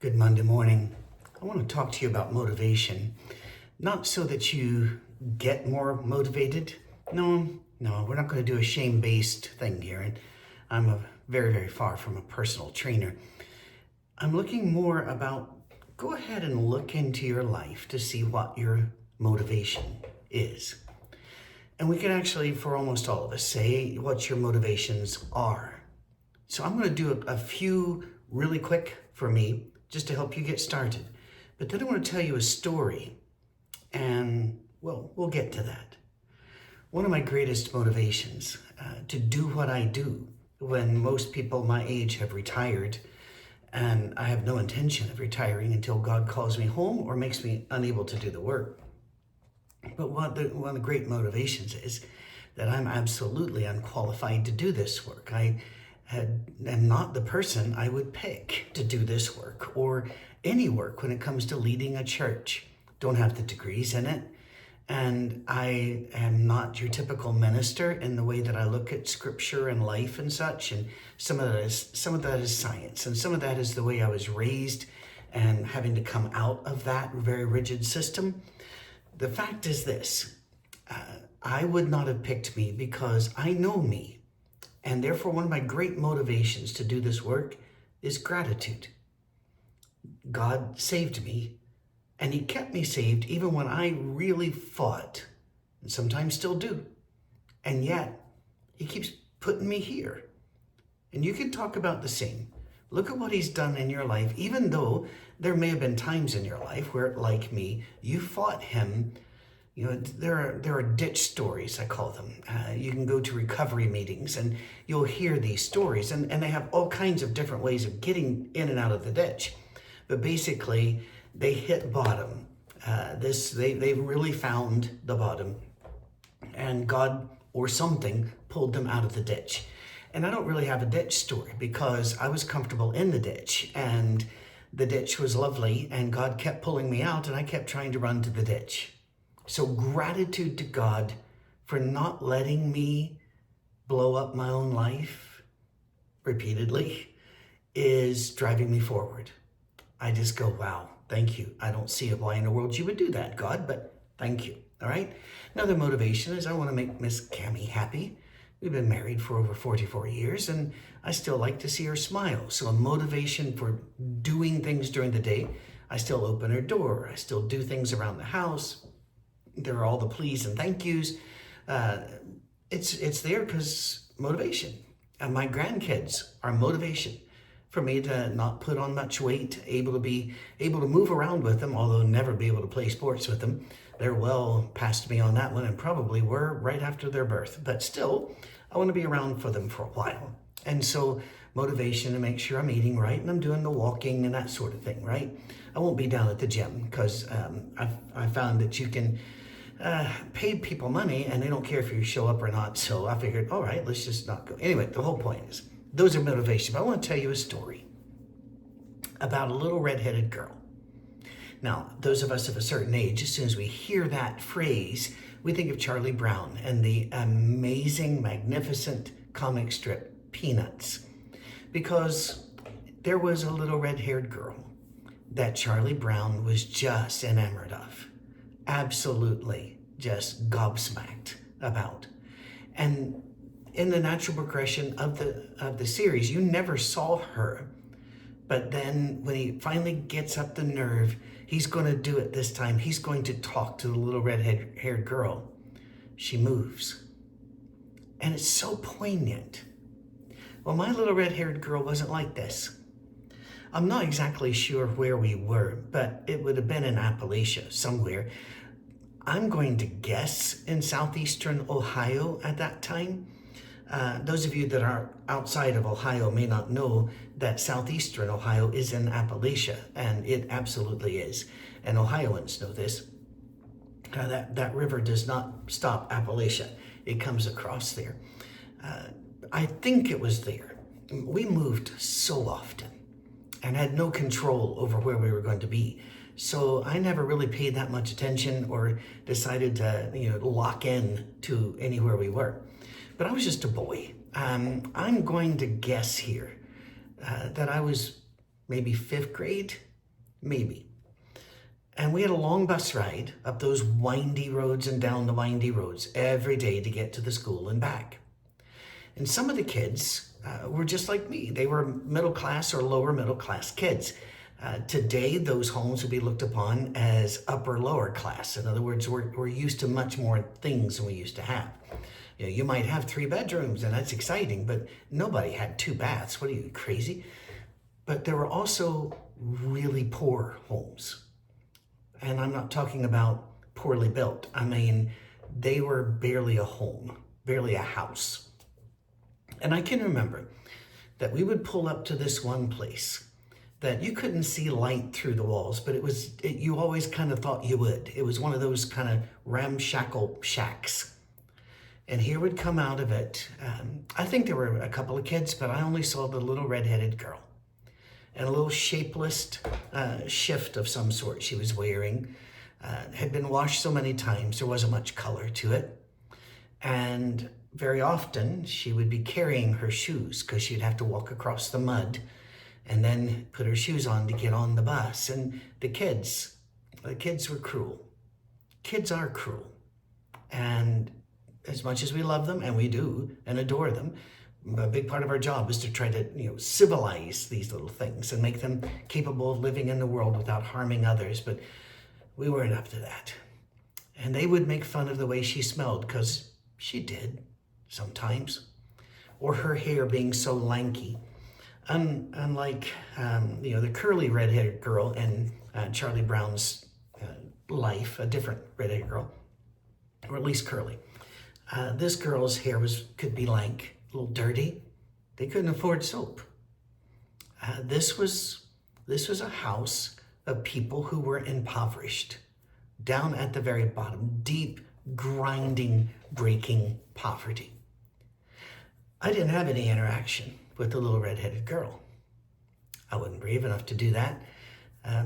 Good Monday morning. I want to talk to you about motivation. Not so that you get more motivated. No, we're not going to do a shame-based thing here. And very, very far from a personal trainer. I'm looking more about, go ahead and look into your life to see what your motivation is. And we can actually, for almost all of us, say what your motivations are. So I'm going to do a few really quick for me, just to help you get started. But then I want to tell you a story, and well, we'll get to that. One of my greatest motivations to do what I do when most people my age have retired, and I have no intention of retiring until God calls me home or makes me unable to do the work. But one of the great motivations is that I'm absolutely unqualified to do this work. I am not the person I would pick to do this work or any work when it comes to leading a church. Don't have the degrees in it. And I am not your typical minister in the way that I look at scripture and life and such. And some of that is science. And some of that is the way I was raised and having to come out of that very rigid system. The fact is this, I would not have picked me because I know me. And therefore, one of my great motivations to do this work is gratitude. God saved me, and he kept me saved even when I really fought, and sometimes still do. And yet, he keeps putting me here. And you can talk about the same. Look at what he's done in your life, even though there may have been times in your life where, like me, you fought him. You know, there are ditch stories, I call them. You can go to recovery meetings and you'll hear these stories, and they have all kinds of different ways of getting in and out of the ditch. But basically, they hit bottom. They really found the bottom, and God or something pulled them out of the ditch. And I don't really have a ditch story because I was comfortable in the ditch, and the ditch was lovely, and God kept pulling me out, and I kept trying to run to the ditch. So gratitude to God for not letting me blow up my own life repeatedly is driving me forward. I just go, wow, thank you. I don't see why in the world you would do that, God, but thank you. All right. Another motivation is I want to make Miss Cammie happy. We've been married for over 44 years, and I still like to see her smile. So a motivation for doing things during the day. I still open her door. I still do things around the house. There are all the please and thank yous. It's there because motivation. And my grandkids are motivation for me to not put on much weight, able to move around with them, although never be able to play sports with them. They're well past me on that one and probably were right after their birth. But still, I want to be around for them for a while. And so motivation to make sure I'm eating right and I'm doing the walking and that sort of thing, right? I won't be down at the gym because I found that you can pay people money and they don't care if you show up or not. So I figured, all right, let's just not go. Anyway, the whole point is, those are motivations. But I want to tell you a story about a little redheaded girl. Now, those of us of a certain age, as soon as we hear that phrase, we think of Charlie Brown and the amazing, magnificent comic strip Peanuts. Because there was a little red-haired girl that Charlie Brown was just enamored of. Absolutely just gobsmacked about. And in the natural progression of the series, you never saw her. But then when he finally gets up the nerve, he's going to do it this time. He's going to talk to the little red-haired girl. She moves. And it's so poignant. Well, my little red-haired girl wasn't like this. I'm not exactly sure where we were, but it would have been in Appalachia somewhere. I'm going to guess in southeastern Ohio at that time. Those of you that are outside of Ohio may not know that southeastern Ohio is in Appalachia, and it absolutely is. And Ohioans know this. That river does not stop Appalachia. It comes across there. I think it was there. We moved so often and had no control over where we were going to be. So I never really paid that much attention or decided to, lock in to anywhere we were. But I was just a boy. I'm going to guess here that I was maybe 5th grade, maybe. And we had a long bus ride up those windy roads and down the windy roads every day to get to the school and back. And some of the kids were just like me. They were middle class or lower middle class kids. Today, those homes would be looked upon as upper lower class. In other words, we're used to much more things than we used to have. You know, you might have 3 bedrooms and that's exciting, but nobody had 2 baths. What are you, crazy? But there were also really poor homes. And I'm not talking about poorly built. I mean, they were barely a home, barely a house. And I can remember that we would pull up to this one place that you couldn't see light through the walls, but you always kind of thought you would. It was one of those kind of ramshackle shacks. And here would come out of it, I think there were a couple of kids, but I only saw the little redheaded girl. And a little shapeless shift of some sort she was wearing. Had been washed so many times, there wasn't much color to it. And very often she would be carrying her shoes because she'd have to walk across the mud and then put her shoes on to get on the bus. And the kids were cruel. Kids are cruel. And as much as we love them, and we do, and adore them, a big part of our job is to try to, civilize these little things and make them capable of living in the world without harming others. But we weren't up to that. And they would make fun of the way she smelled, because she did sometimes. Or her hair being so lanky. Unlike, the curly redheaded girl in Charlie Brown's life, a different redheaded girl, or at least curly. This girl's hair could be lank, a little dirty. They couldn't afford soap. This was a house of people who were impoverished, down at the very bottom, deep, grinding, breaking poverty. I didn't have any interaction with the little redheaded girl. I wasn't brave enough to do that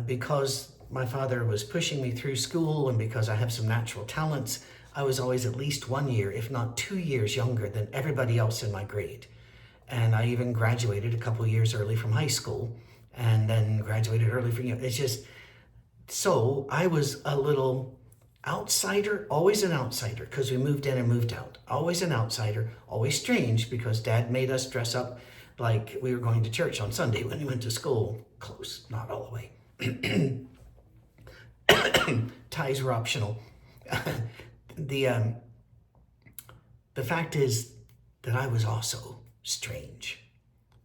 because my father was pushing me through school, and because I have some natural talents, I was always at least 1 year, if not 2 years younger than everybody else in my grade. And I even graduated a couple years early from high school, and then graduated early from, it's just, so I was a little outsider, always an outsider, because we moved in and moved out. Always an outsider, always strange, because Dad made us dress up like we were going to church on Sunday when we went to school. Close, not all the way. Ties were optional. The fact is that I was also strange,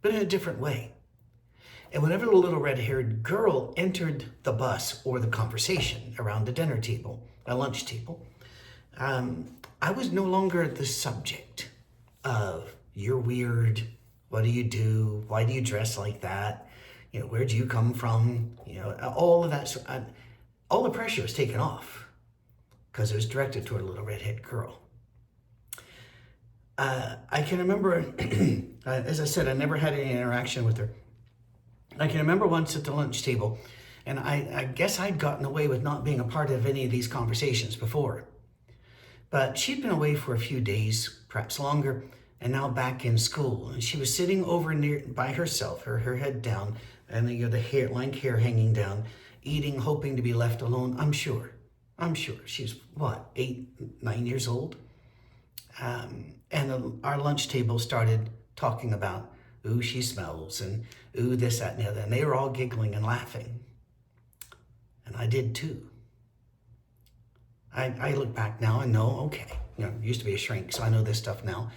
but in a different way. And whenever the little red-haired girl entered the bus or the conversation around the dinner table, a lunch table, I was no longer the subject of, you're weird, what do you do, why do you dress like that, where do you come from, all of that. All the pressure was taken off because it was directed toward a little redhead girl. I can remember, as I said, I never had any interaction with her. I can remember once at the lunch table, and I guess I'd gotten away with not being a part of any of these conversations before. But she'd been away for a few days, perhaps longer, and now back in school. And she was sitting over near by herself, her head down, and the lank hair hanging down, eating, hoping to be left alone. I'm sure. She's, 8, 9 years old? And our lunch table started talking about, ooh, she smells, and ooh, this, that, and the other. And they were all giggling and laughing. And I did too. I look back now and know, okay, used to be a shrink, so I know this stuff now.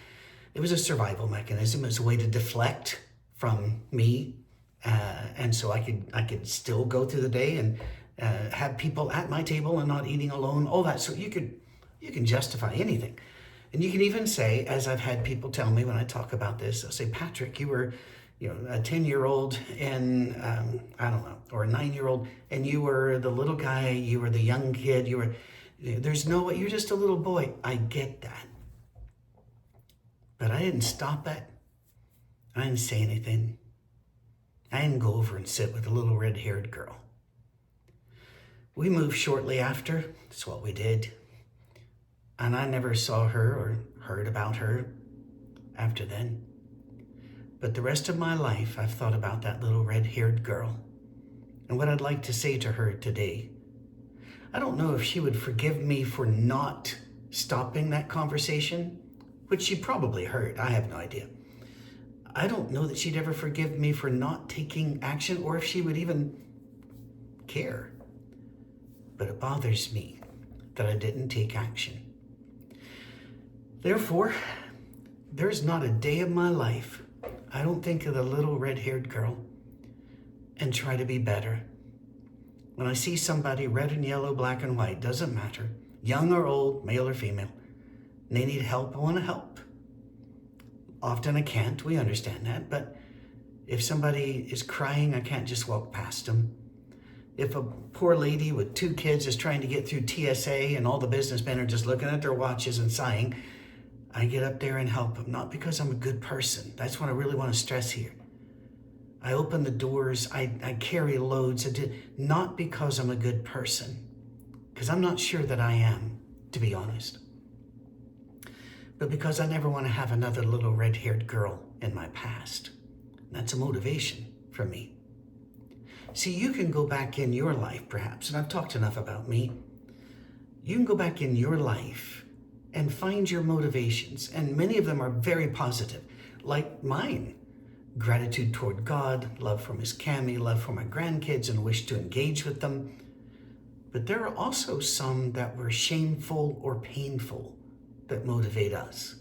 It was a survival mechanism. It was a way to deflect from me. And so I could still go through the day and have people at my table and not eating alone, all that. So you can justify anything. And you can even say, as I've had people tell me when I talk about this, they'll say, Patrick, you were, a 10-year-old and, I don't know, or a 9-year-old, and you were the little guy, you were the young kid, you're just a little boy. I get that. But I didn't stop that. I didn't say anything. I didn't go over and sit with a little red-haired girl. We moved shortly after. That's what we did. And I never saw her or heard about her after then. But the rest of my life, I've thought about that little red-haired girl and what I'd like to say to her today. I don't know if she would forgive me for not stopping that conversation, which she probably heard. I have no idea. I don't know that she'd ever forgive me for not taking action, or if she would even care. But it bothers me that I didn't take action. Therefore, there's not a day of my life I don't think of the little red-haired girl and try to be better. When I see somebody, red and yellow, black and white, doesn't matter, young or old, male or female, and they need help, I want to help. Often I can't, we understand that, but if somebody is crying, I can't just walk past them. If a poor lady with 2 kids is trying to get through TSA and all the businessmen are just looking at their watches and sighing, I get up there and help them, not because I'm a good person. That's what I really want to stress here. I open the doors, I carry loads, not because I'm a good person, because I'm not sure that I am, to be honest, but because I never want to have another little red-haired girl in my past. That's a motivation for me. See, you can go back in your life, perhaps, and I've talked enough about me. You can go back in your life and find your motivations, and many of them are very positive, like mine. Gratitude toward God, love for Miss Cammie, love for my grandkids, and wish to engage with them. But there are also some that were shameful or painful that motivate us.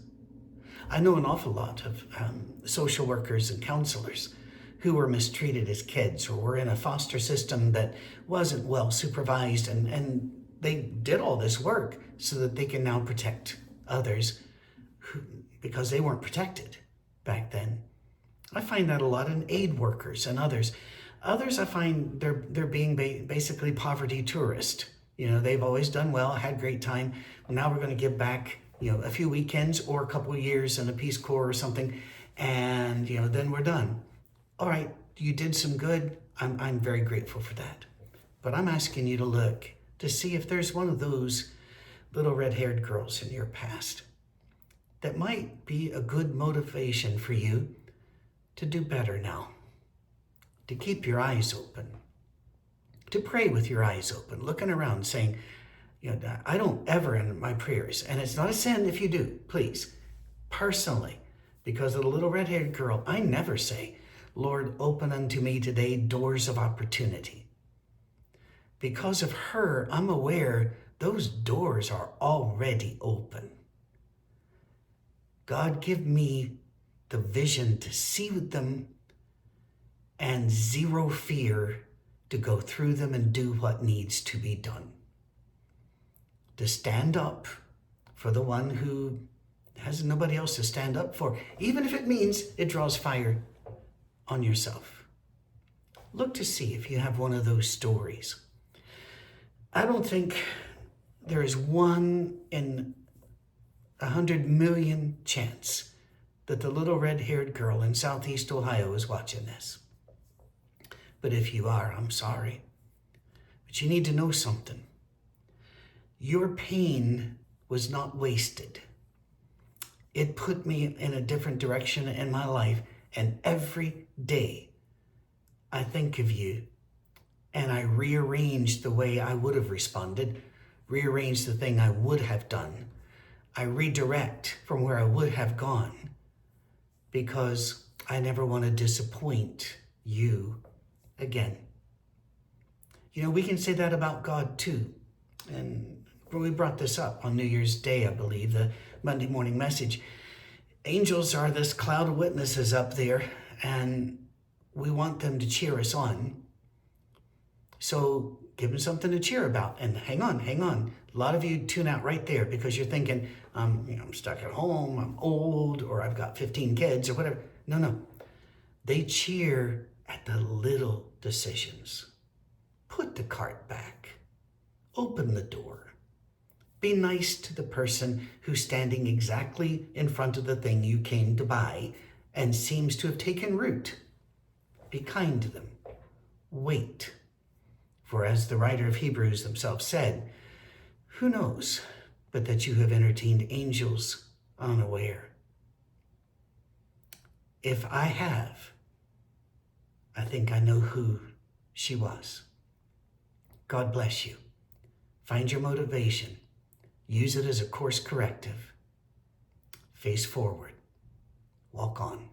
I know an awful lot of social workers and counselors who were mistreated as kids or were in a foster system that wasn't well supervised, and they did all this work so that they can now protect others because they weren't protected back then. I find that a lot in aid workers and others. Others, I find they're being basically poverty tourist. You know, they've always done well, had great time. Now we're going to give back, a few weekends or a couple of years in a Peace Corps or something, and then we're done. All right, you did some good. I'm very grateful for that. But I'm asking you to look to see if there's one of those little red-haired girls in your past that might be a good motivation for you to do better now, to keep your eyes open, to pray with your eyes open, looking around saying, I don't ever in my prayers, and it's not a sin if you do, please, personally, because of the little red-haired girl, I never say, Lord, open unto me today doors of opportunity. Because of her, I'm aware those doors are already open. God, give me the vision to see them and zero fear to go through them and do what needs to be done. To stand up for the one who has nobody else to stand up for, even if it means it draws fire on yourself. Look to see if you have one of those stories. I don't think there is 1 in 100 million chance that the little red-haired girl in Southeast Ohio is watching this. But if you are, I'm sorry. But you need to know something. Your pain was not wasted. It put me in a different direction in my life, and every day I think of you and I rearrange the way I would have responded, rearrange the thing I would have done. I redirect from where I would have gone because I never want to disappoint you again. We can say that about God too. And we brought this up on New Year's Day, I believe, the Monday morning message. Angels are this cloud of witnesses up there, and we want them to cheer us on. So give them something to cheer about. And hang on. A lot of you tune out right there because you're thinking, I'm stuck at home, I'm old, or I've got 15 kids or whatever. No. They cheer at the little decisions. Put the cart back. Open the door. Be nice to the person who's standing exactly in front of the thing you came to buy and seems to have taken root. Be kind to them. Wait. For as the writer of Hebrews themselves said, who knows but that you have entertained angels unaware? If I have, I think I know who she was. God bless you. Find your motivation. Use it as a course corrective. Face forward. Walk on.